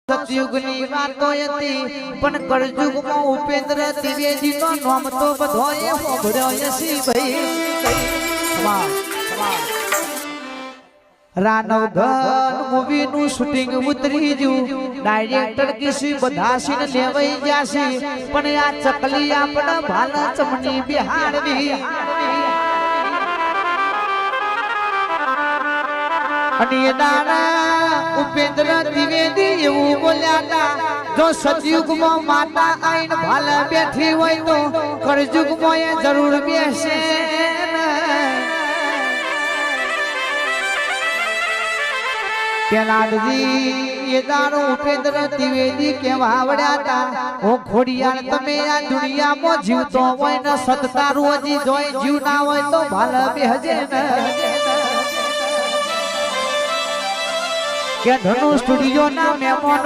સતયુગની વાતો હતી પણ કળયુગમાં ઉપેન્દ્ર ત્રિવેદીનો નામ તો બધોએ સાંભળ્યો હશે ભાઈ। રાનવઘન મૂવીનું શૂટિંગ ઉતરી ગયું, ડાયરેક્ટર કિસી બધા સીન લેવાઈ ગયા છે, પણ આ ચકલી આપણા ભાલા ચમની બિહારવી અને દાણા ઉપેન્દ્ર ત્રિવેદી એવું બોલ્યા હતા, જો સતયુગમાં માતા આઈન ભાલા બેઠી હોય તો કળયુગમાં એ જરૂર બેસે। કેલાડજી એ દાણો ઉપેન્દ્ર ત્રિવેદી કેવા આવડ્યા હતા, ઓ ખોડિયાર તમે આ દુનિયામાં જીવતો હોય ને સતતારું હજી જોઈ જીવ ના હોય તો ભાલા બેહજે ને કે ધનુ સ્ટુડિયો ના મહેમાન